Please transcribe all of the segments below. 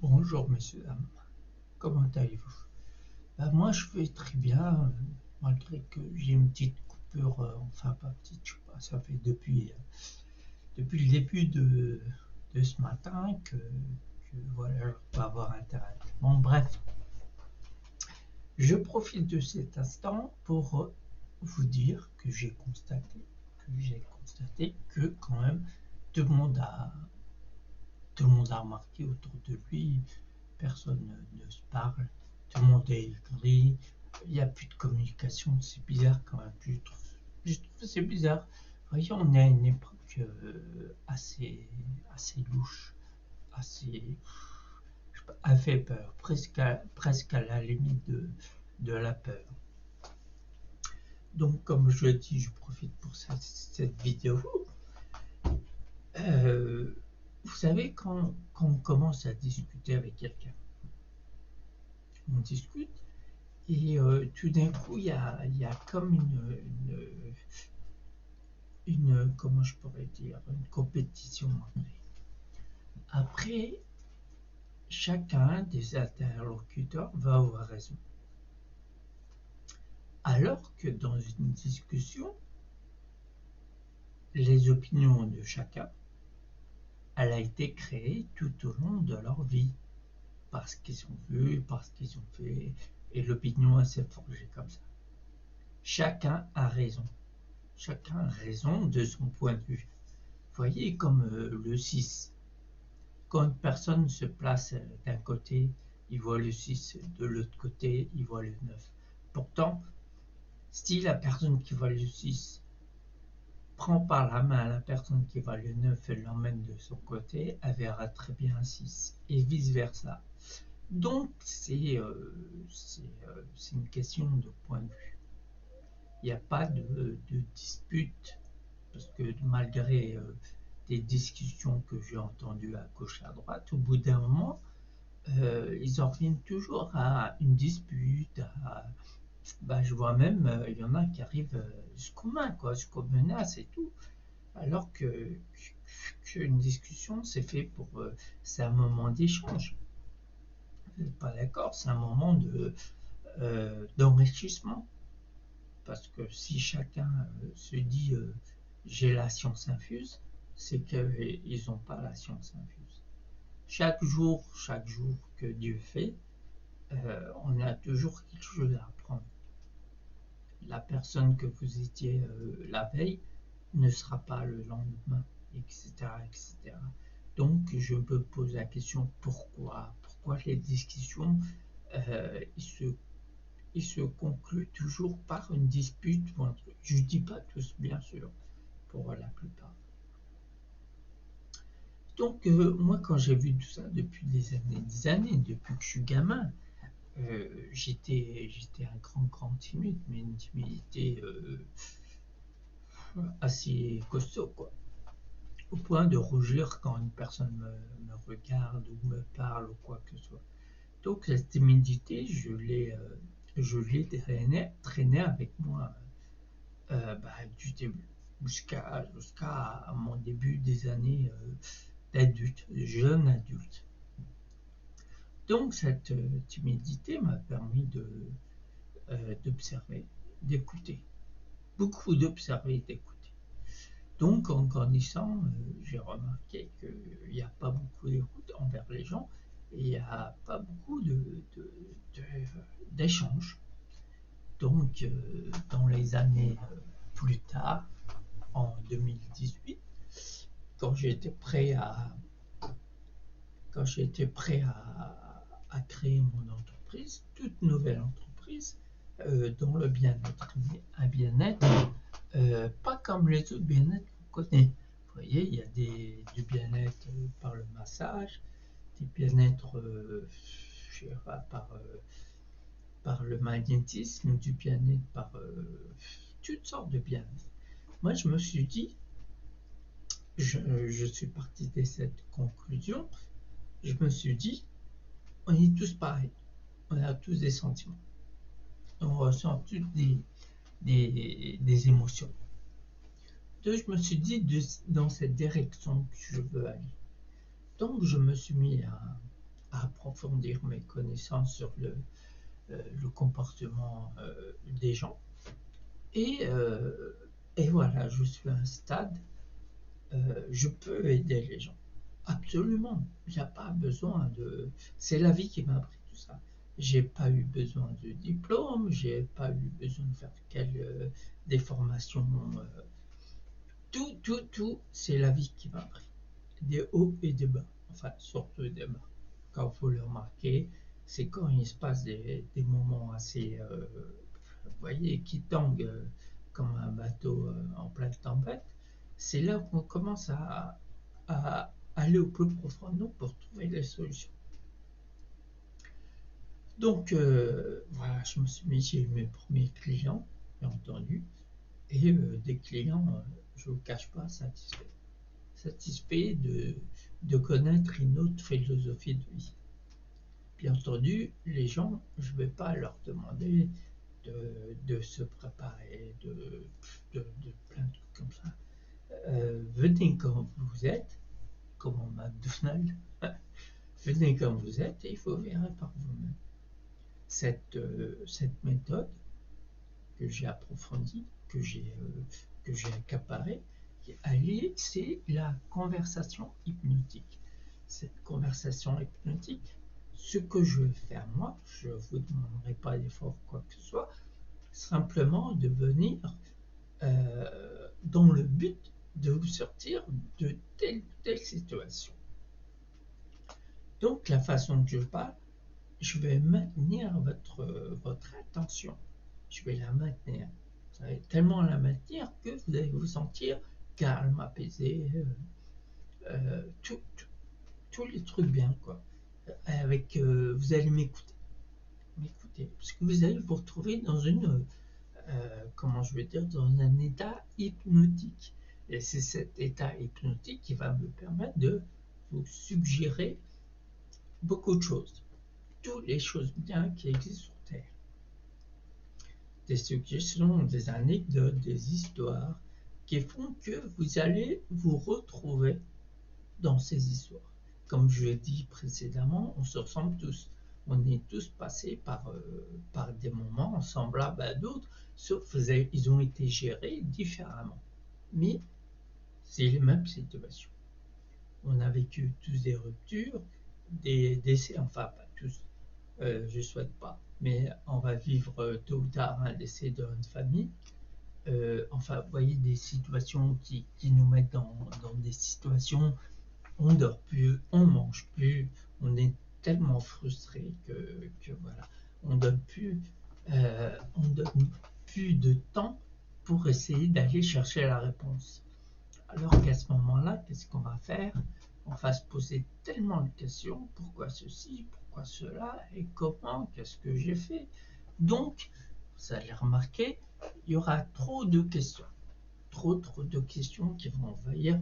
Bonjour messieurs, dames, comment allez-vous? Moi je vais très bien, malgré que j'ai une petite coupure, enfin pas petite, je sais pas, ça fait depuis le début de ce matin que voilà, je peux avoir internet. Bon bref, je profite de cet instant pour vous dire que j'ai constaté que quand même tout le monde a, tout le monde a remarqué autour de lui. Personne ne se parle, tout le monde est gris, il n'y a plus de communication, c'est bizarre quand même. Je trouve c'est bizarre. Vous voyez, on est à une époque assez louche, assez. Je sais pas, a fait peur, presque à la limite de la peur. Donc, comme je le dis, je profite pour cette vidéo. Euh, vous savez, quand on commence à discuter avec quelqu'un, on discute. Et tout d'un coup, il y a comme comment je pourrais dire, une compétition. Après, chacun des interlocuteurs va avoir raison. Alors que dans une discussion, les opinions de chacun, elle a été créée tout au long de leur vie. Parce qu'ils ont vu, parce qu'ils ont fait, et l'opinion s'est forgée comme ça. Chacun a raison. Chacun a raison de son point de vue. Vous voyez, comme le 6. Quand une personne se place d'un côté, il voit le 6, de l'autre côté, il voit le 9. Pourtant, si la personne qui voit le 6 prend par la main la personne qui voit le 9 et l'emmène de son côté, elle verra très bien un 6, et vice-versa. Donc, c'est une question de point de vue. Il n'y a pas de dispute, parce que malgré des discussions que j'ai entendues à gauche et à droite, au bout d'un moment, ils en reviennent toujours à une dispute. Je vois même, il y en a qui arrivent jusqu'aux mains, quoi, jusqu'aux menaces et tout. Alors qu'une discussion, c'est fait pour. C'est un moment d'échange. Vous n'êtes pas d'accord? C'est un moment d'enrichissement. Parce que si chacun se dit j'ai la science infuse, c'est qu'ils n'ont pas la science infuse. Chaque jour que Dieu fait, on a toujours quelque chose à apprendre. La personne que vous étiez la veille ne sera pas le lendemain, etc., etc. Donc je me pose la question pourquoi les discussions euh, ils, se, ils se concluent toujours par une dispute ou un truc. Je ne dis pas tous, bien sûr, pour la plupart. Donc moi quand j'ai vu tout ça depuis des années, depuis que je suis gamin, j'étais un grand timide, mais une timidité assez costaud, quoi. Au point de rougir quand une personne me regarde ou me parle ou quoi que ce soit. Donc cette timidité, je l'ai traîné avec moi du début jusqu'à mon début des années d'adulte, jeune adulte. Donc cette timidité m'a permis d'observer, d'écouter, beaucoup d'observer et d'écouter. Donc en grandissant, j'ai remarqué qu'il n'y a pas beaucoup d'écoute envers les gens et il n'y a pas beaucoup d'échanges. Donc dans les années plus tard, en 2018, quand j'étais prêt à, quand j'étais prêt à créer mon entreprise, toute nouvelle entreprise, dans le bien-être. Un bien-être, pas comme les autres bien-être qu'on connaît. Vous voyez, il y a du bien-être par le massage, du bien-être par le magnétisme, du bien-être par toutes sortes de bien-être. Moi, je me suis dit, je suis parti de cette conclusion, je me suis dit, on est tous pareils, on a tous des sentiments, on ressent tous des émotions. Donc je me suis dit dans cette direction que je veux aller. Donc je me suis mis à approfondir mes connaissances sur le comportement des gens. Et voilà, je suis à un stade, je peux aider les gens. Absolument, il n'y a pas besoin de... C'est la vie qui m'a appris tout ça. J'ai pas eu besoin de diplôme, j'ai pas eu besoin de faire des formations. Tout, c'est la vie qui m'a appris. Des hauts et des bas, enfin surtout des bas. Quand vous le remarquez, c'est quand il se passe des moments assez, vous voyez, qui tanguent comme un bateau en pleine tempête. C'est là qu'on commence à aller au plus profond de nous pour trouver des solutions. Donc voilà, je me suis mis, j'ai eu mes premiers clients, bien entendu, et des clients, je ne vous cache pas, satisfaits de connaître une autre philosophie de vie. Bien entendu, les gens, je ne vais pas leur demander de se préparer, de plein de trucs comme ça. Venez comme vous êtes, comme en McDonald's, venez comme vous êtes et vous verrez par vous-même. Cette méthode que j'ai approfondie, que j'ai accaparée, c'est la conversation hypnotique. Cette conversation hypnotique, ce que je vais faire moi, je ne vous demanderai pas d'effort quoi que ce soit, simplement de venir dans le but de vous sortir de telle ou telle situation. Donc la façon que je parle, je vais maintenir votre attention. Je vais la maintenir. Vous allez tellement la maintenir que vous allez vous sentir calme, apaisé, tous les trucs bien, quoi. Vous allez m'écouter, parce que vous allez vous retrouver dans comment je vais dire, dans un état hypnotique. Et c'est cet état hypnotique qui va me permettre de vous suggérer beaucoup de choses, toutes les choses bien qui existent sur Terre. Des suggestions, des anecdotes, des histoires qui font que vous allez vous retrouver dans ces histoires. Comme je l'ai dit précédemment, on se ressemble tous. On est tous passés par des moments semblables à d'autres, sauf qu'ils ont été gérés différemment. Mais c'est les mêmes situations. On a vécu tous des ruptures, des décès, enfin pas tous, je ne souhaite pas, mais on va vivre tôt ou tard un décès dans une famille. Enfin, vous voyez, des situations qui nous mettent dans des situations, on dort plus, on mange plus, on est tellement frustré que voilà, on donne plus de temps pour essayer d'aller chercher la réponse. Alors qu'à ce moment-là, qu'est-ce qu'on va faire? On va se poser tellement de questions, pourquoi ceci, pourquoi cela, et comment, qu'est-ce que j'ai fait? Donc, vous allez remarquer, il y aura trop de questions, trop de questions qui vont envahir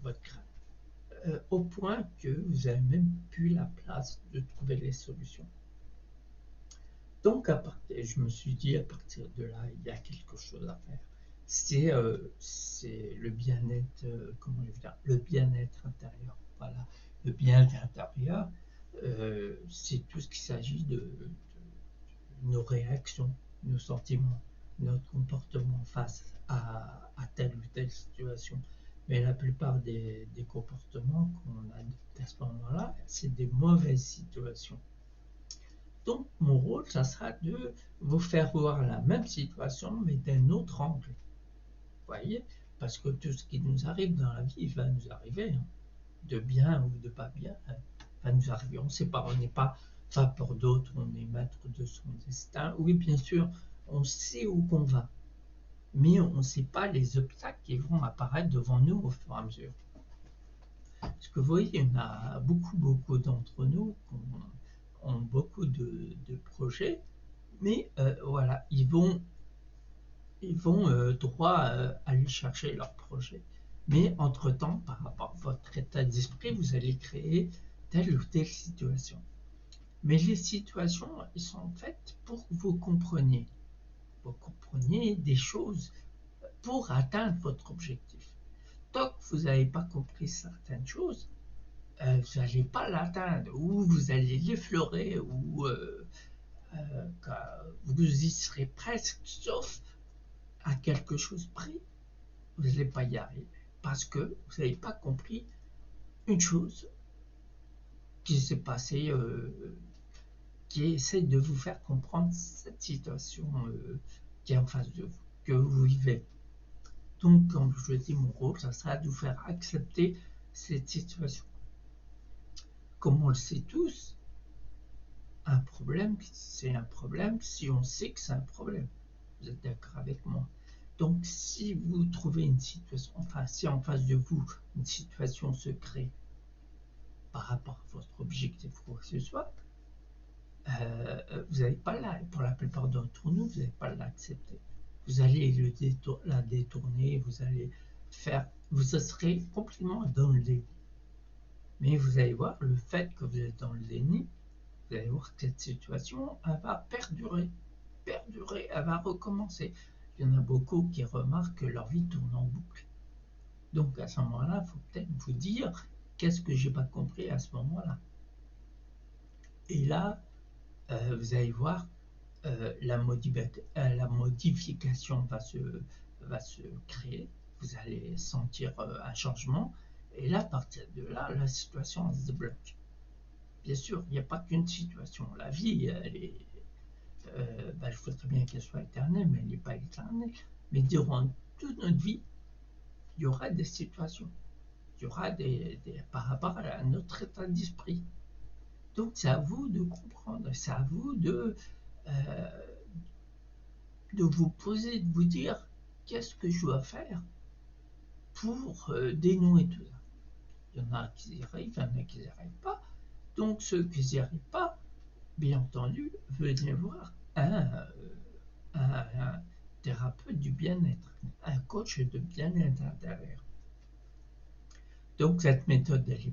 votre crâne, au point que vous n'avez même plus la place de trouver les solutions. Donc, je me suis dit, à partir de là, il y a quelque chose à faire. C'est le bien-être, comment je veux dire, le bien-être intérieur. Voilà, le bien-être intérieur, c'est tout ce qu'il s'agit de nos réactions, nos sentiments, notre comportement face à telle ou telle situation. Mais la plupart des comportements qu'on a à ce moment-là, c'est des mauvaises situations. Donc mon rôle, ça sera de vous faire voir la même situation, mais d'un autre angle. Vous voyez? Parce que tout ce qui nous arrive dans la vie va nous arriver, hein, de bien ou de pas bien, hein, va nous arriver. On ne sait pas, on n'est pas fait pour d'autres, on est maître de son destin. Oui, bien sûr, on sait où qu'on va, mais on ne sait pas les obstacles qui vont apparaître devant nous au fur et à mesure. Parce que vous voyez, il y en a beaucoup d'entre nous qui ont beaucoup de projets, mais voilà, ils vont droit aller chercher leur projet. Mais entre-temps, par rapport à votre état d'esprit, vous allez créer telle ou telle situation. Mais les situations, elles sont faites pour que vous compreniez. Vous compreniez des choses pour atteindre votre objectif. Tant que vous n'avez pas compris certaines choses, vous n'allez pas l'atteindre, ou vous allez l'effleurer, ou vous y serez presque, sauf à quelque chose près, vous n'allez pas y arriver. Parce que vous n'avez pas compris une chose qui s'est passée, qui essaie de vous faire comprendre cette situation qui est en face de vous, que vous vivez. Donc, comme je dis, mon rôle, ça sera de vous faire accepter cette situation. Comme on le sait tous, un problème, c'est un problème si on sait que c'est un problème. Vous êtes d'accord avec moi? Donc, si vous trouvez une situation, enfin, si en face de vous, une situation se crée par rapport à votre objectif ou quoi que ce soit, vous n'allez pas là, pour la plupart d'entre nous, vous n'allez pas l'accepter. Vous allez la détourner, vous allez faire, vous serez complètement dans le déni. Mais vous allez voir, le fait que vous êtes dans le déni, vous allez voir que cette situation, elle va perdurer, elle va recommencer. Il y en a beaucoup qui remarquent que leur vie tourne en boucle. Donc à ce moment-là, il faut peut-être vous dire, qu'est-ce que j'ai pas compris à ce moment-là? Et là, vous allez voir, la modification va se créer, vous allez sentir un changement, et là, à partir de là, la situation se débloque. Bien sûr, il n'y a pas qu'une situation. La vie, elle est, je voudrais bien qu'elle soit éternelle, mais elle n'est pas éternelle. Mais durant toute notre vie, il y aura des situations. Il y aura par rapport à notre état d'esprit. Donc, c'est à vous de comprendre, c'est à vous de vous poser, de vous dire qu'est-ce que je dois faire pour dénouer tout ça. Il y en a qui y arrivent, il y en a qui n'y arrivent pas. Donc ceux qui n'y arrivent pas, bien entendu, venez voir un thérapeute du bien-être, un coach de bien-être intérieur. Donc cette méthode, elle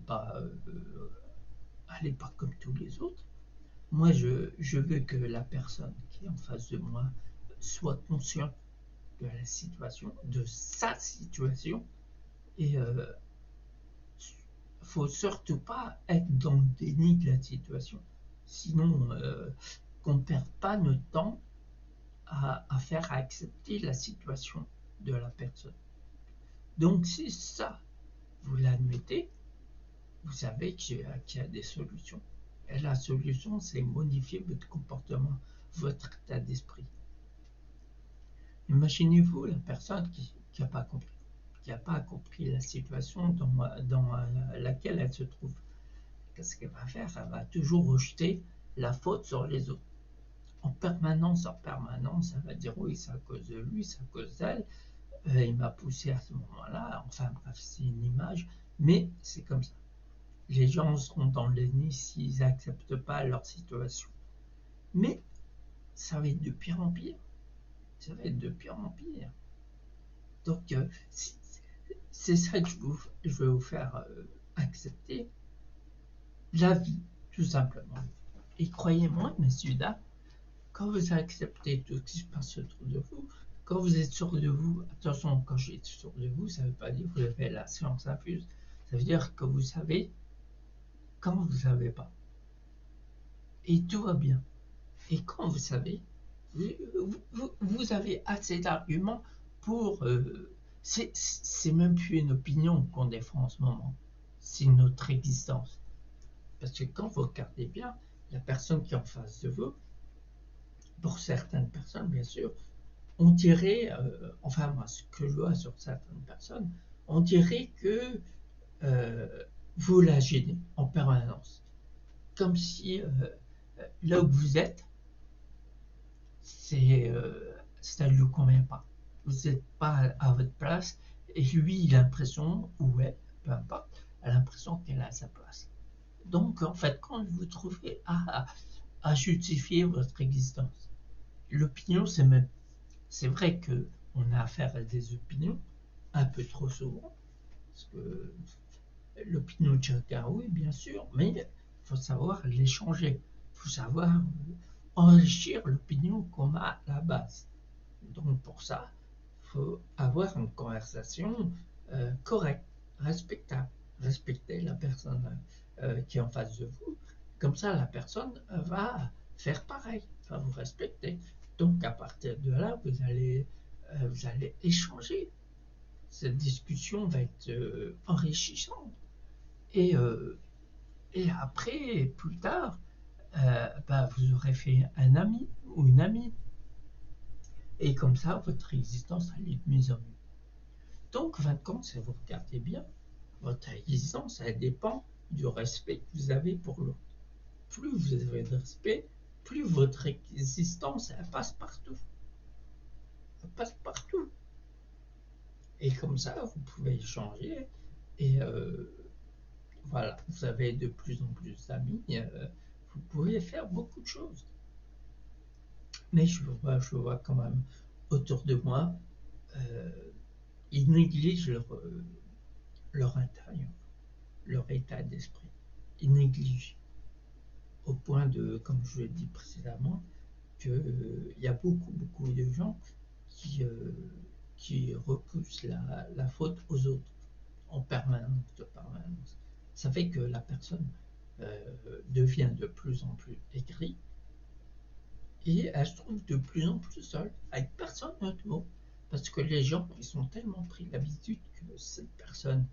n'est pas comme tous les autres. Moi, je veux que la personne qui est en face de moi soit consciente de la situation, de sa situation, et faut surtout pas être dans le déni de la situation, sinon qu'on ne perde pas notre temps à faire accepter la situation de la personne. Donc si ça, vous l'admettez, vous savez qu'il y a des solutions. Et la solution, c'est modifier votre comportement, votre état d'esprit. Imaginez-vous la personne qui n'a pas compris la situation dans laquelle elle se trouve. Qu'est-ce qu'elle va faire? Elle va toujours rejeter la faute sur les autres. En permanence, elle va dire oui, c'est à cause de lui, c'est à cause d'elle, il m'a poussé à ce moment-là. Enfin bref, c'est une image, mais c'est comme ça. Les gens seront dans le déni s'ils n'acceptent pas leur situation. Mais ça va être de pire en pire. Ça va être de pire en pire. Donc, c'est ça que je veux vous faire accepter. La vie, tout simplement. Et croyez-moi, messieurs, dames, quand vous acceptez tout ce qui se passe autour de vous, quand vous êtes sûr de vous, attention, quand je suis sûr de vous, ça ne veut pas dire que vous avez la science infuse. Ça veut dire que vous savez quand vous ne savez pas. Et tout va bien. Et quand vous savez, vous avez assez d'arguments pour... c'est même plus une opinion qu'on défend en ce moment. C'est notre existence. Parce que quand vous regardez bien, la personne qui est en face de vous, pour certaines personnes, bien sûr, on dirait, enfin moi, ce que je vois sur certaines personnes, on dirait que vous la gênez en permanence. Comme si là où vous êtes, ça ne lui convient pas. Vous n'êtes pas à votre place et lui, il a l'impression, ou elle, peu importe, a l'impression qu'elle a sa place. Donc, en fait, quand vous trouvez à justifier votre existence, l'opinion, c'est vrai qu'on a affaire à des opinions un peu trop souvent, parce que l'opinion de chacun, oui, bien sûr, mais il faut savoir l'échanger, il faut savoir enrichir l'opinion qu'on a à la base. Donc pour ça, il faut avoir une conversation correcte, respectable. respectez la personne qui est en face de vous. Comme ça, la personne va faire pareil, va vous respecter. Donc, à partir de là, vous allez échanger. Cette discussion va être enrichissante. Et, et après, plus tard, vous aurez fait un ami ou une amie. Et comme ça, votre existence allait être mise en mieux. Donc, en fin de compte, si vous regardez bien, votre existence, elle dépend du respect que vous avez pour l'autre. Plus vous avez de respect, plus votre existence, elle passe partout. Elle passe partout. Et comme ça, vous pouvez échanger. Et voilà, vous avez de plus en plus d'amis. Vous pouvez faire beaucoup de choses. Mais je vois quand même autour de moi, ils négligent leur intérieur, leur état d'esprit. Ils négligent au point de, comme je l'ai dit précédemment, qu'il y a beaucoup de gens qui repoussent la faute aux autres en permanence. Ça fait que la personne devient de plus en plus aigrie et elle se trouve de plus en plus seule, avec personne autour. Parce que les gens, ils sont tellement pris l'habitude que cette personne,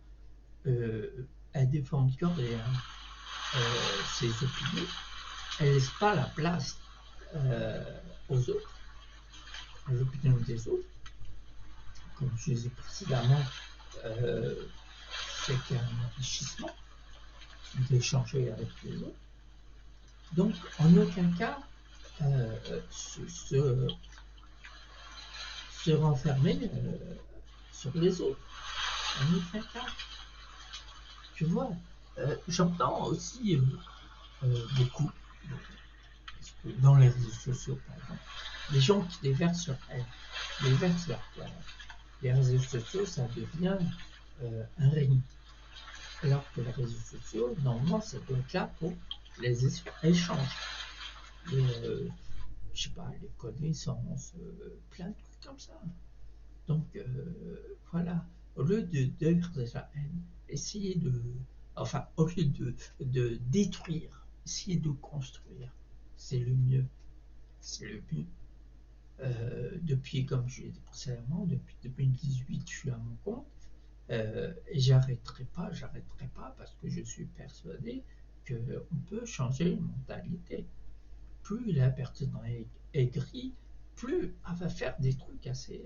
elle défend corps et ses opinions, elle laisse pas la place aux autres, aux opinions des autres. Comme je disais précédemment, c'est un enrichissement d'échanger avec les autres. Donc, en aucun cas, se renfermer sur les autres. En aucun cas. Tu vois, j'entends aussi beaucoup, dans les réseaux sociaux, par exemple, les gens qui déversent leur haine, déversent leur colère. Les réseaux sociaux, ça devient un ring. Alors que les réseaux sociaux, normalement, ça doit être là pour les échanges. Et, je sais pas, les connaissances, plein de trucs comme ça. Donc, voilà, au lieu de déverser la haine, essayez au lieu de détruire, essayez de construire. C'est le mieux. C'est le mieux. Depuis, comme je l'ai dit précédemment, depuis 2018, je suis à mon compte. Et j'arrêterai pas parce que je suis persuadé qu'on peut changer les mentalités. Plus la personne est aigrie, plus elle va faire des trucs assez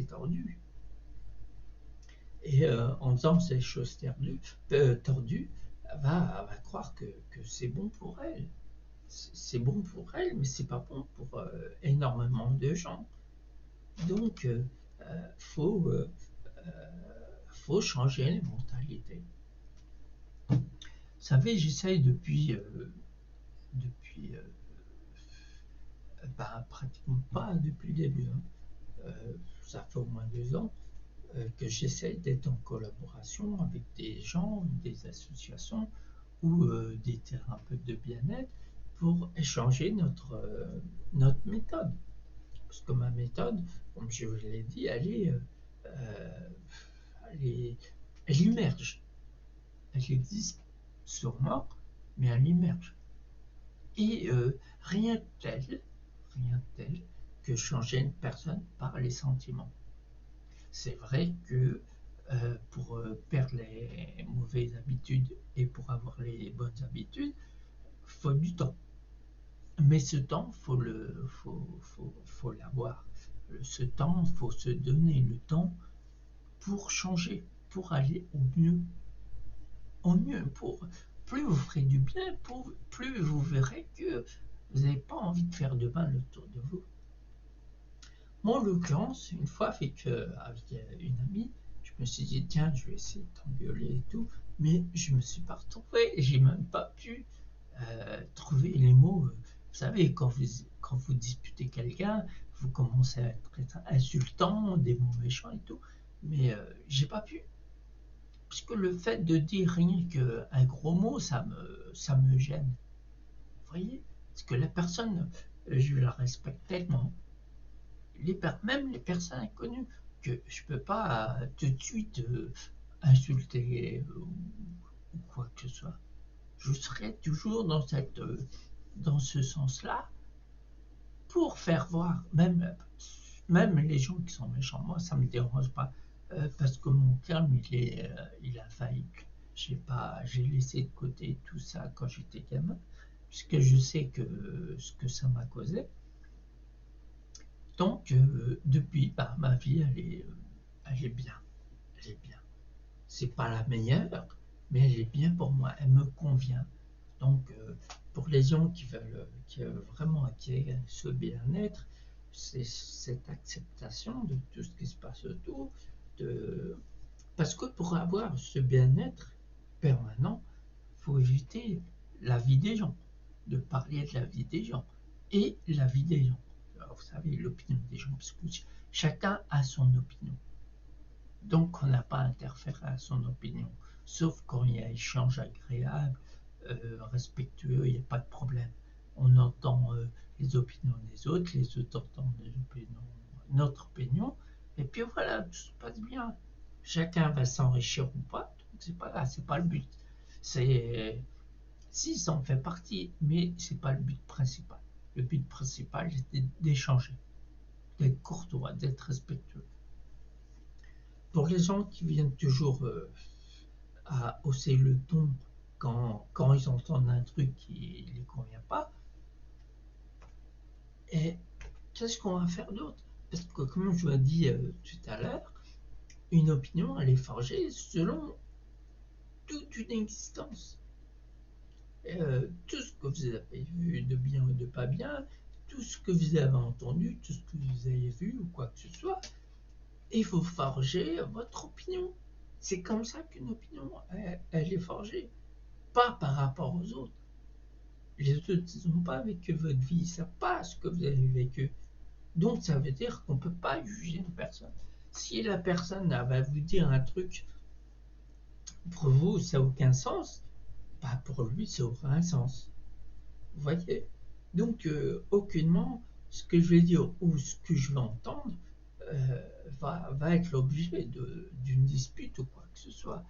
tordus. Et en faisant ces choses tordues, elle va croire que c'est bon pour elle. C'est bon pour elle, mais c'est pas bon pour énormément de gens. Donc, faut changer les mentalités. Vous savez, j'essaye depuis pratiquement pas depuis le début. Ça fait au moins 2 ans que j'essaye d'être en collaboration avec des gens, des associations ou des thérapeutes de bien-être pour échanger notre méthode. Parce que ma méthode, comme je vous l'ai dit, elle immerge. Elle existe sûrement, mais elle immerge. Et rien de tel que changer une personne par les sentiments. C'est vrai que pour perdre les mauvaises habitudes et pour avoir les bonnes habitudes, il faut du temps. Mais ce temps, faut l'avoir. Ce temps, il faut se donner le temps pour changer, pour aller au mieux. Au mieux, plus vous ferez du bien, plus vous verrez que vous n'avez pas envie de faire de mal autour de vous. Moi, en l'occurrence, une fois avec une amie, je me suis dit, tiens, je vais essayer de t'engueuler et tout, mais je ne me suis pas retrouvé, j'ai même pas pu trouver les mots. Vous savez, quand vous disputez quelqu'un, vous commencez à être insultant, des mots méchants et tout, mais j'ai pas pu. Parce que le fait de dire rien qu'un gros mot, ça me gêne. Vous voyez? Parce que la personne, je la respecte tellement. Même les personnes inconnues, que je peux pas tout de suite insulter ou quoi que ce soit. Je serai toujours dans ce sens-là pour faire voir, même les gens qui sont méchants, moi ça me dérange pas, parce que mon calme il a failli. J'ai laissé de côté tout ça quand j'étais gamin, puisque je sais ce que ça m'a causé. Donc depuis, bah, ma vie elle est bien, elle est bien. C'est pas la meilleure, mais elle est bien pour moi, elle me convient. Donc, pour les gens qui veulent vraiment acquérir ce bien-être, c'est cette acceptation de tout ce qui se passe autour. De... Parce que pour avoir ce bien-être permanent, il faut éviter la vie des gens, de parler de la vie des gens et la vie des gens. Alors, vous savez, l'opinion des gens, parce que chacun a son opinion. Donc, on n'a pas interféré à son opinion, sauf quand il y a échange agréable, respectueux, il n'y a pas de problème. On entend les opinions des autres, les autres entendent notre opinion, et puis voilà, tout se passe bien. Chacun va s'enrichir ou pas, c'est pas là, c'est pas le but. C'est si ça en fait partie, mais c'est pas le but principal. Le but principal, c'est d'échanger, d'être courtois, d'être respectueux. Pour les gens qui viennent toujours à hausser le ton quand ils entendent un truc qui ne les convient pas, et qu'est-ce qu'on va faire d'autre? Parce que comme je vous l'ai dit tout à l'heure, une opinion elle est forgée selon toute une existence. Tout ce que vous avez vu de bien ou de pas bien, tout ce que vous avez entendu, tout ce que vous avez vu ou quoi que ce soit, et vous forgez votre opinion. C'est comme ça qu'une opinion, elle est forgée. Pas par rapport aux autres. Les autres n'ont pas vécu votre vie, ils ne savent pas ce que vous avez vécu. Donc ça veut dire qu'on ne peut pas juger une personne. Si la personne va vous dire un truc, pour vous ça n'a aucun sens, bah pour lui ça aura un sens. Vous voyez? Donc aucunement ce que je vais dire ou ce que je vais entendre va être l'objet d'une dispute ou quoi que ce soit.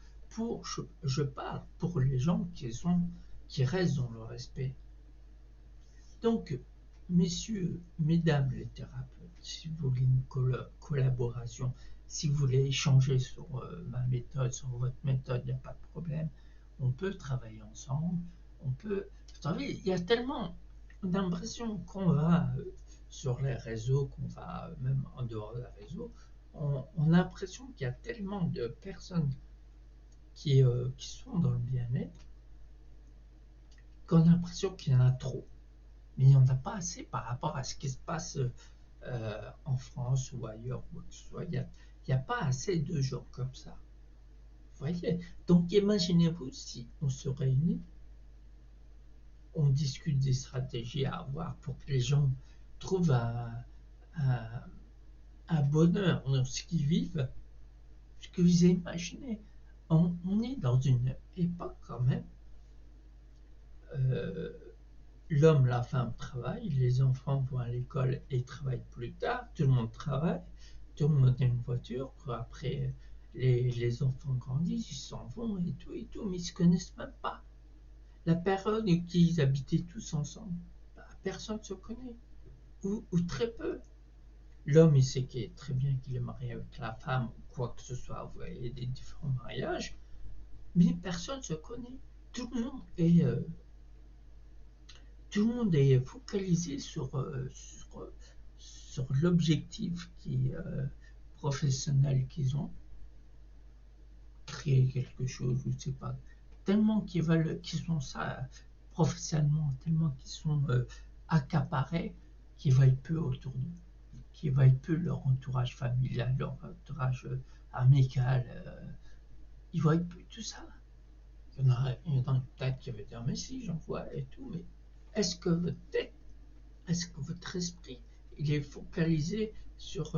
Je parle pour les gens qui restent dans le respect. Donc, messieurs, mesdames les thérapeutes, si vous voulez une collaboration, si vous voulez échanger sur ma méthode, sur votre méthode, il n'y a pas de problème. On peut travailler ensemble. Vous savez, il y a tellement d'impressions qu'on va sur les réseaux, qu'on va même en dehors des réseaux. On a l'impression qu'il y a tellement de personnes qui sont dans le bien-être qu'on a l'impression qu'il y en a trop. Mais il n'y en a pas assez par rapport à ce qui se passe en France ou ailleurs, quoi que ce soit. Il n'y a pas assez de gens comme ça. Vous voyez? Donc imaginez-vous si on se réunit, on discute des stratégies à avoir pour que les gens trouvent un bonheur dans ce qu'ils vivent. Ce que vous imaginez, on est dans une époque quand même. L'homme, la femme travaillent, les enfants vont à l'école et travaillent plus tard, tout le monde travaille, tout le monde a une voiture, après les enfants grandissent, ils s'en vont et tout, mais ils ne se connaissent même pas. La période où ils habitaient tous ensemble, bah, personne ne se connaît, ou très peu. L'homme, il sait très bien qu'il est marié avec la femme, ou quoi que ce soit, vous voyez, des différents mariages, mais personne ne se connaît. Tout le monde est... tout le monde est focalisé sur l'objectif professionnel qu'ils ont, créer quelque chose, je ne sais pas, tellement qu'ils sont ça professionnellement, tellement qu'ils sont accaparés, qu'ils voient peu autour d'eux, qu'ils voient peu leur entourage familial, leur entourage amical, ils voient peu tout ça. Il y en a peut-être qui veut dire mais si j'en vois et tout, mais est-ce que votre tête, est-ce que votre esprit il est focalisé sur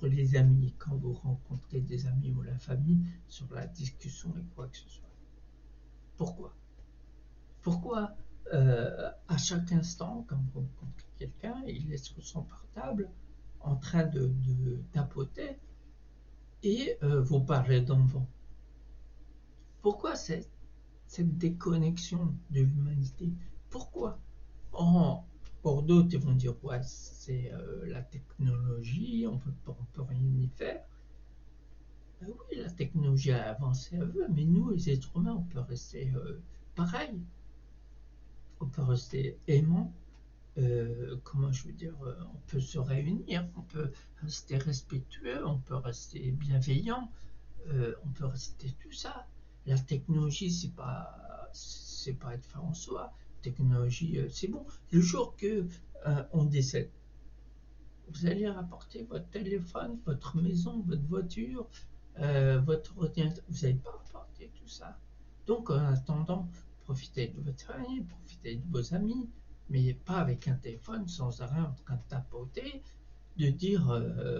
les amis, quand vous rencontrez des amis ou la famille, sur la discussion et quoi que ce soit? Pourquoi? Pourquoi à chaque instant, quand vous rencontrez quelqu'un, il est sur son portable en train de tapoter et vous parlez d'enfant? Pourquoi cette déconnexion de l'humanité? Pourquoi? En, pour d'autres, ils vont dire ouais, c'est la technologie, on peut rien y faire. Oui, la technologie a avancé à eux, mais nous, les êtres humains, on peut rester pareil. On peut rester aimant. Comment je veux dire, on peut se réunir, on peut rester respectueux, on peut rester bienveillant, on peut rester tout ça. La technologie, c'est pas être fait en soi. La technologie, c'est bon. Le jour que on décède, vous allez rapporter votre téléphone, votre maison, votre voiture, votre ordinateur. Vous n'allez pas rapporter tout ça. Donc, en attendant, profitez de votre famille, profitez de vos amis, mais pas avec un téléphone sans arrêt en train de tapoter, de dire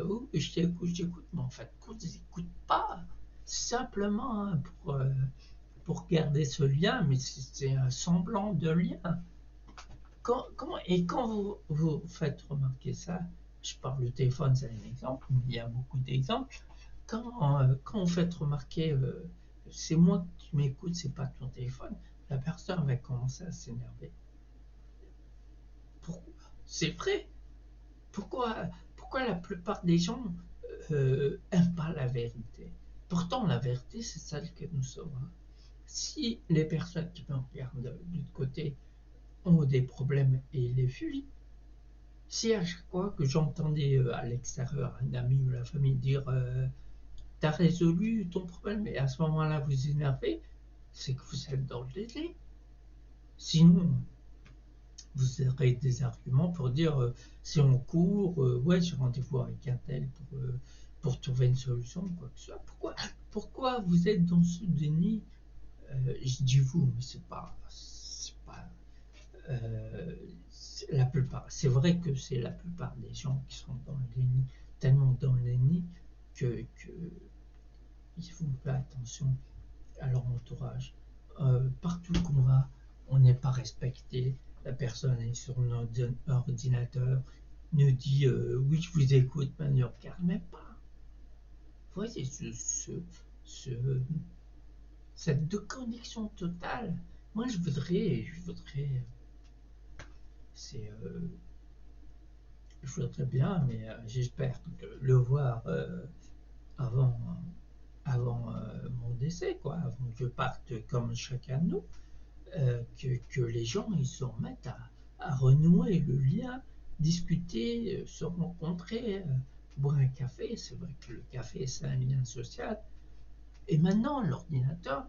oh, je t'écoute, mais en fait, quand ils n'écoutent pas, simplement hein, pour garder ce lien, mais c'est un semblant de lien. Et quand vous faites remarquer ça, je parle du téléphone, c'est un exemple, mais il y a beaucoup d'exemples. Quand vous faites remarquer c'est moi qui m'écoute, c'est pas ton téléphone, la personne va commencer à s'énerver. C'est vrai. Pourquoi, pourquoi la plupart des gens n'aiment pas la vérité? Pourtant, la vérité, c'est celle que nous sommes. Si les personnes qui me regardent de l'autre côté ont des problèmes et les fuient, si à chaque fois que j'entendais à l'extérieur un ami ou la famille dire t'as résolu ton problème et à ce moment-là vous énervez, c'est que vous êtes dans le délai. Sinon, vous aurez des arguments pour dire si on court, ouais j'ai rendez-vous avec un tel pour trouver une solution, quoi que ce soit. Pourquoi vous êtes dans ce déni? Je dis vous, mais c'est pas euh, la plupart. C'est vrai que c'est la plupart des gens qui sont dans le déni, tellement dans le déni que il faut faire attention à leur entourage. Partout qu'on va, on n'est pas respecté. La personne est sur notre ordinateur, nous dit oui, je vous écoute, mais ne regarde même pas. Vous voyez, cette déconnexion totale. Moi, je voudrais, c'est, je voudrais bien, mais j'espère le voir avant, mon décès, quoi, avant que je parte comme chacun de nous. Que les gens ils se remettent à renouer le lien, discuter, se rencontrer, boire un café. C'est vrai que le café c'est un lien social. Et maintenant, l'ordinateur,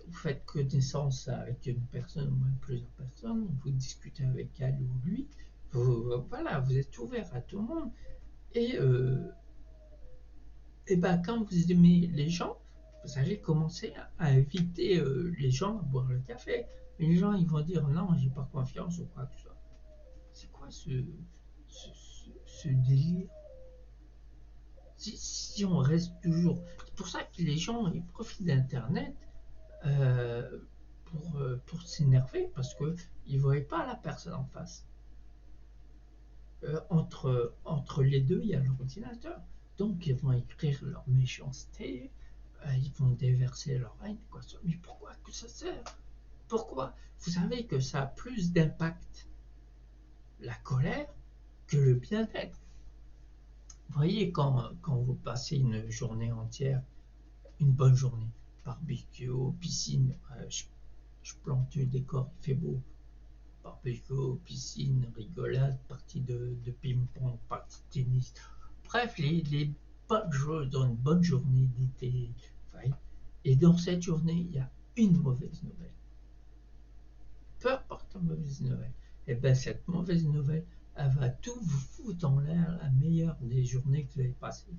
vous faites connaissance avec une personne ou même plusieurs personnes, vous discutez avec elle ou lui, voilà, vous êtes ouvert à tout le monde. Et ben, quand vous aimez les gens, vous allez commencer à inviter les gens à boire le café. Et les gens, ils vont dire non, j'ai pas confiance ou quoi que ce soit. C'est quoi ce délire? Si on reste toujours. C'est pour ça que les gens, ils profitent d'Internet euh, pour s'énerver parce qu'ils ne voient pas la personne en face. Entre les deux, il y a l'ordinateur. Donc, ils vont écrire leur méchanceté, ils vont déverser leur haine. Quoi. Mais pourquoi que ça sert? Pourquoi? Vous savez que ça a plus d'impact, la colère, que le bien-être. Vous voyez, quand vous passez une journée entière, une bonne journée, barbecue, piscine, je plante le décor, il fait beau, barbecue, piscine, rigolade, partie de ping-pong, partie de tennis. Bref, les bonnes choses dans une bonne journée d'été. Et dans cette journée, il y a une mauvaise nouvelle. Peu importe la mauvaise nouvelle. Et bien cette mauvaise nouvelle, elle va tout vous foutre en l'air la meilleure des journées que vous avez passées.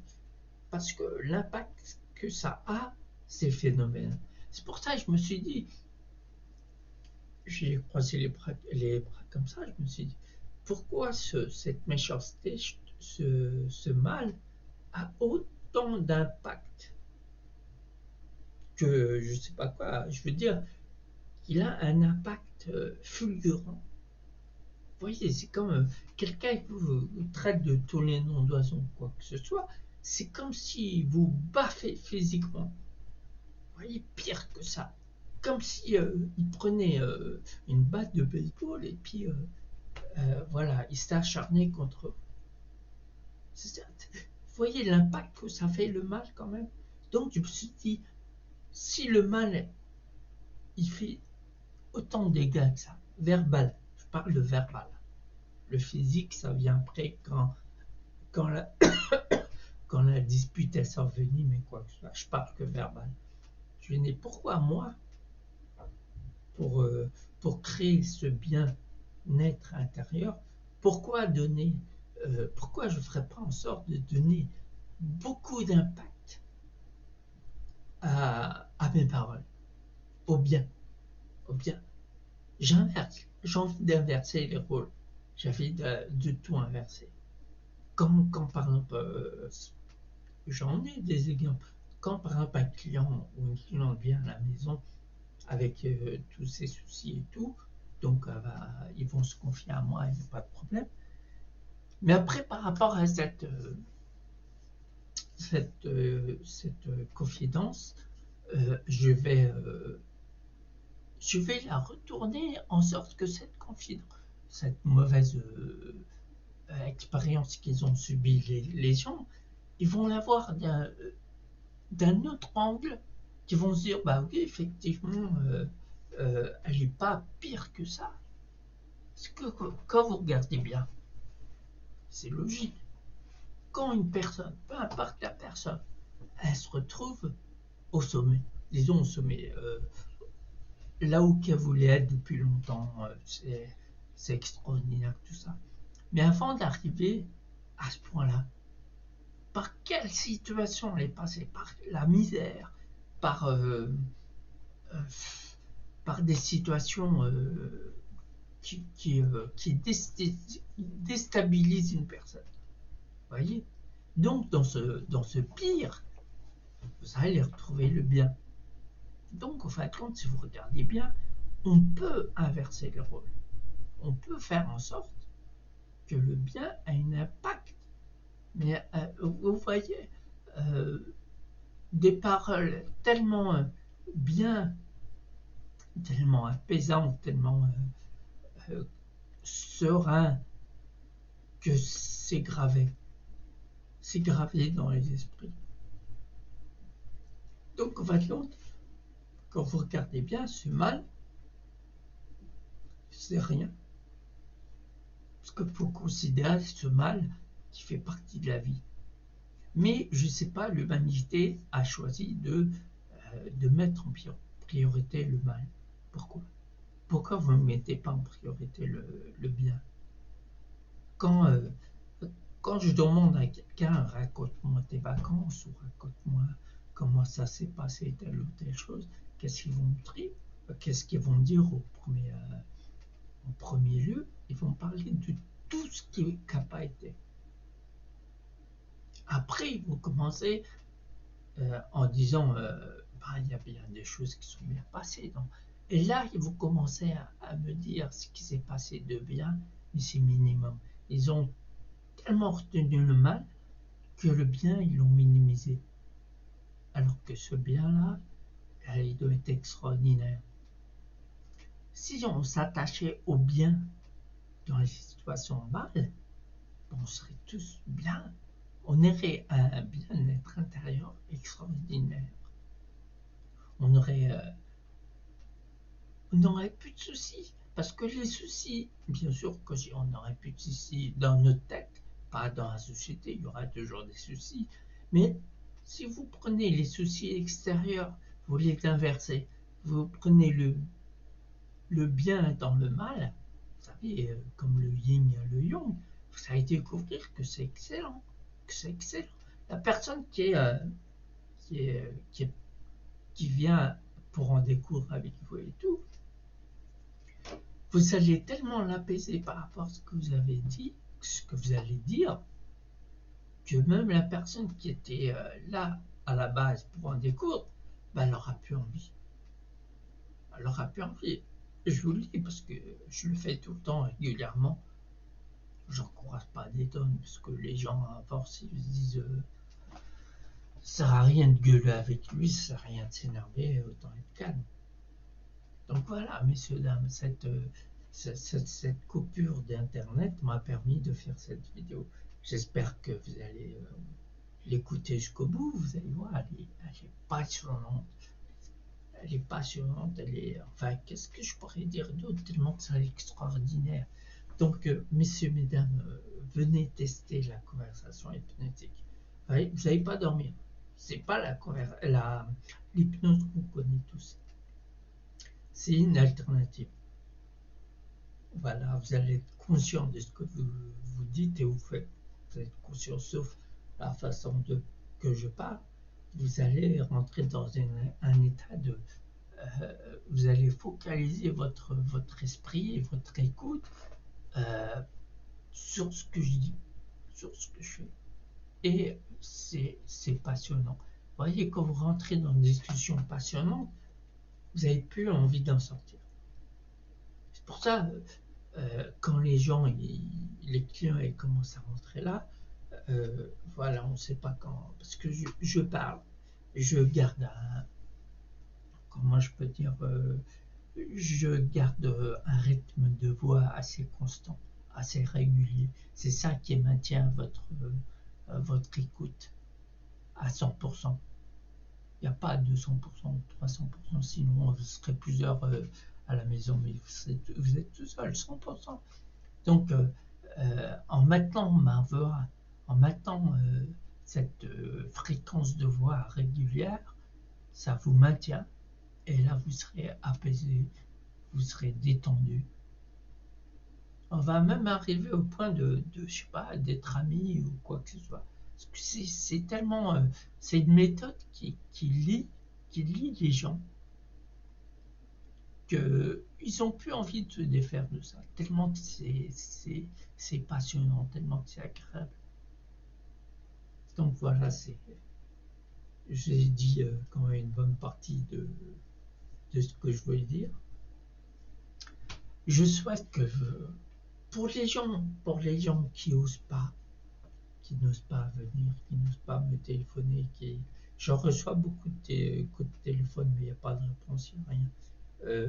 Parce que l'impact que ça a, c'est phénoménal. C'est pour ça que je me suis dit, j'ai croisé les bras comme ça, je me suis dit, pourquoi cette méchanceté, ce mal a autant d'impact que je sais pas quoi. Je veux dire, il a un impact fulgurant. Vous voyez, c'est comme quelqu'un qui vous traite de tous les noms d'oiseaux, quoi que ce soit. C'est comme si vous baffez physiquement. voyez, pire que ça. Comme si il prenait une batte de baseball et puis voilà, il s'est acharné contre eux. Vous voyez l'impact que ça fait le mal quand même. Donc je me suis dit, si le mal, il fait autant de dégâts que ça, verbal, je parle de verbal. Le physique, ça vient après quand, la, quand la dispute est survenue, mais quoi que ce soit, je parle que verbal. Je dis, pourquoi moi, pour créer ce bien-être intérieur, pourquoi pourquoi je ne ferais pas en sorte de donner beaucoup d'impact à mes paroles, au bien, au bien. J'inverse, j'ai envie d'inverser les rôles, j'ai envie de tout inverser. Quand par exemple, j'en ai des exemples, quand par exemple un client ou une cliente vient à la maison avec tous ses soucis et tout, donc ils vont se confier à moi, il n'y a pas de problème. Mais après, par rapport à cette confidence, je vais la retourner en sorte que cette confidence, cette mauvaise expérience qu'ils ont subie les gens, ils vont la voir d'un autre angle, qui vont se dire, bah oui, effectivement, elle n'est pas pire que ça. Parce que quand vous regardez bien, c'est logique. Quand une personne, peu importe la personne, elle se retrouve au sommet, disons au sommet, là où qu'elle voulait être depuis longtemps, c'est extraordinaire tout ça. Mais avant d'arriver à ce point-là, par quelle situation elle est passée? Par la misère, par, euh, euh, par des situations qui déstabilisent une personne. Vous voyez? Donc dans ce pire, vous allez retrouver le bien. Donc en fin de compte, si vous regardez bien, on peut inverser les rôles. On peut faire en sorte que le bien a un impact. Mais vous voyez, des paroles tellement bien, tellement apaisantes, tellement serein, que c'est gravé. C'est gravé dans les esprits. Donc en fin de compte, quand vous regardez bien, ce mal, c'est rien. Parce que pour considérer ce mal qui fait partie de la vie. Mais je ne sais pas, l'humanité a choisi de mettre en priorité le mal. Pourquoi? Pourquoi vous ne mettez pas en priorité le bien? Quand, quand je demande à quelqu'un, raconte-moi tes vacances, ou raconte-moi comment ça s'est passé, telle ou telle chose, qu'est-ce qu'ils vont me dire? Qu'est-ce qu'ils vont me dire en premier lieu? Ils vont parler de tout ce qui n'a pas été. Après, ils vont commencer en disant il y a bien des choses qui sont bien passées. Donc. Et là, ils vont commencer à me dire ce qui s'est passé de bien, mais c'est minimum. Ils ont tellement retenu le mal que le bien, ils l'ont minimisé. Alors que ce bien-là, il doit être extraordinaire. Si on s'attachait au bien dans les situations mal, on serait tous bien. On aurait un bien-être intérieur extraordinaire. On n'aurait plus de soucis. Parce que les soucis, bien sûr que on n'aurait plus de soucis dans notre tête, pas dans la société, il y aura toujours des soucis. Mais si vous prenez les soucis extérieurs, vous les inversez, vous prenez le bien dans le mal, vous savez, comme le yin et le yang, vous allez découvrir que c'est excellent, que c'est excellent. La personne qui vient pour en découdre avec vous et tout, vous allez tellement l'apaiser par rapport à ce que vous avez dit, ce que vous allez dire, que même la personne qui était là à la base pour en découdre, elle n'aura plus envie. Elle n'aura plus envie. Je vous le dis parce que je le fais tout le temps régulièrement. J'en croise pas des tonnes parce que les gens à force ils se disent sert à rien de gueuler avec lui, ça sert à rien de s'énerver, autant être calme. Donc voilà, messieurs, dames, cette coupure d'internet m'a permis de faire cette vidéo. J'espère que vous allez l'écouter jusqu'au bout. Vous allez voir, elle est passionnante. Elle est passionnante, enfin, qu'est-ce que je pourrais dire d'autre, tellement que c'est extraordinaire. Donc, messieurs, mesdames, venez tester la conversation hypnotique. Vous n'allez pas dormir. C'est pas l'hypnose qu'on connaît tous. C'est une alternative. Voilà, vous allez être conscient de ce que vous dites et vous faites. Vous êtes conscient, sauf la façon que je parle. Vous allez rentrer dans un état de... vous allez focaliser votre esprit et votre écoute sur ce que je dis, sur ce que je fais. Et c'est passionnant. Vous voyez, quand vous rentrez dans une discussion passionnante, vous n'avez plus envie d'en sortir. C'est pour ça, quand les gens, les clients, ils commencent à rentrer là, voilà, on ne sait pas quand, parce que je parle, je garde comment je peux dire, je garde un rythme de voix assez constant, assez régulier. C'est ça qui maintient votre écoute à 100%. Il n'y a pas 200% ou 300%, sinon vous serez plusieurs à la maison, mais vous êtes tout seul, 100%. Donc, en maintenant ma voix, en maintenant cette fréquence de voix régulière, ça vous maintient, et là vous serez apaisé, vous serez détendu. On va même arriver au point je sais pas, d'être amis ou quoi que ce soit. Parce que c'est tellement, c'est une méthode qui lie les gens, qu'ils n'ont plus envie de se défaire de ça, tellement que c'est passionnant, tellement que c'est agréable. Donc voilà, j'ai dit quand même une bonne partie de ce que je voulais dire. Je souhaite que pour les gens qui n'osent pas venir, qui n'osent pas me téléphoner, j'en reçois beaucoup de coups de téléphone, mais il n'y a pas de réponse, il n'y a rien.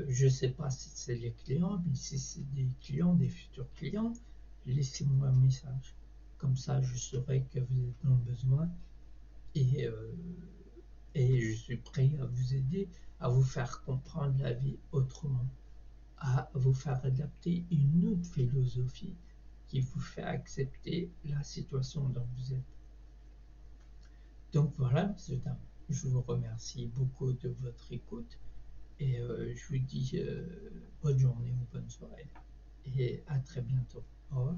Je ne sais pas si c'est les clients, mais si c'est des clients, des futurs clients, laissez-moi un message. Comme ça, je saurai que vous êtes dans le besoin, et je suis prêt à vous aider, à vous faire comprendre la vie autrement, à vous faire adapter une autre philosophie qui vous fait accepter la situation dont vous êtes. Donc voilà, monsieur, dames, je vous remercie beaucoup de votre écoute, et je vous dis bonne journée ou bonne soirée, et à très bientôt. Au revoir.